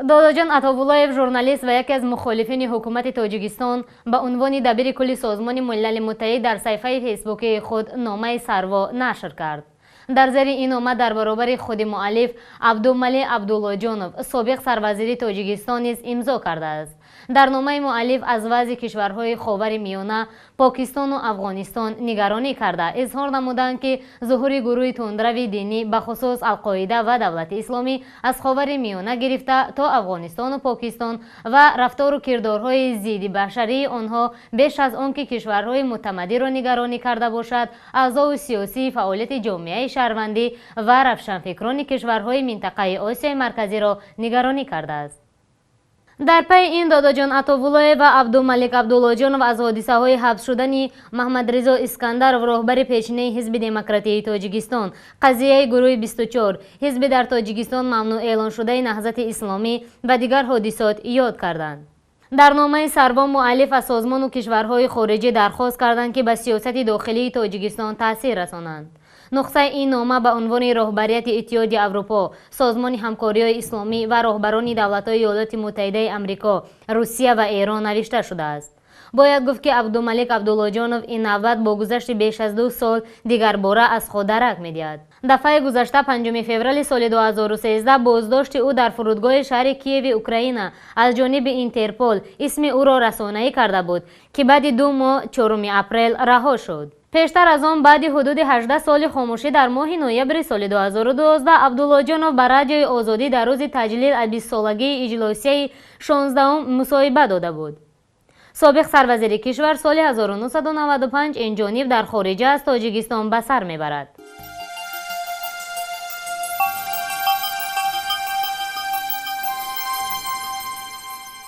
додоҷон Атовуллоев, журналист ва яке аз мухолифини ҳукумати Тоҷикистон, ба унвони дабири кулли Созмони Милали Муттаҳид дар саҳифаи фейсбукии худ номаи Сарво нашр кард. дар зери ин нома дар баробари худи муаллиф Абдумалик Абдуллоҷонов, собиқ сарвазири Тоҷикистон низ имзо кардааст. дар номаи муаллиф аз вазъи кишварҳои Ховари Миёна, Покистону Афғонистон нигаронӣ карда изҳор намуданд, ки зуҳури гурӯҳи тундрави динӣ бахусус Алқоида ва Давлати Исломӣ аз Ховари Миёна гирифта то Афғонистону Покистон ва рафтору кирдорҳои зидди башарии онҳо беш аз он ки кишварҳои мутамаддиро нигаронӣ карда бошад, аъзои сиёсии фаъолияти ҷомеаи шаҳрвандӣ ва равшанфикрони кишварҳои минтақаи Осияи Марказиро нигаронӣ кардааст. дар пай ин додоҷон Атовуллоев ва Абдумалик Абдуллоҷонов аз ҳодисаҳои ҳабс шудани Маҳмадризо Искандаров, роҳбари печинаи Ҳизби Демократии Тоҷикистон, қазияи гурӯҳи 24, ҳизби дар Тоҷикистон мамнӯъ эълоншудаи Наҳзати Исломӣ ва дигар ҳодисот ёд карданд. дар номаи Сарво муаллиф аз созмону кишварҳои хориҷӣ дархост карданд, ки ба сиёсати дохилии Тоҷикистон таъсир расонанд. нуқсаи ин нома ба унвони роҳбарияти Иттиҳоди Аврупо, Созмони ҳамкориҳои исломӣ ва роҳбарони давлатҳои Иёлоти Муттаҳидаи Амрико, Русия ва Эрон навишта шудааст. бояд гуфт, ки Абдумалик Абдуллоҷонов ин навбат бо гузашти беш аз 2 сол дигарбора аз худ дарак медиҳад. дафъаи гузашта 5 феврали соли 2013 боздошти ӯ дар фурудгоҳи шаҳри Киеви, Украина аз ҷониби Интерпол исми ӯро расонаӣ карда буд, ки баъди 2 моҳ 4 апрел раҳо шуд. пештар аз он баъди ҳудуди 18 соли хомӯшӣ дар моҳи ноябри соли 2012 Абдуллоҷонов ба Радиои Озодӣ дар рӯзи таҷлил аз 20-солагии иҷлосияи 16 мусоҳиба дода буд. собиқ сарвазири кишвар соли 1995 инҷониб дар хориҷа аз Тоҷикистон ба сар мебарад.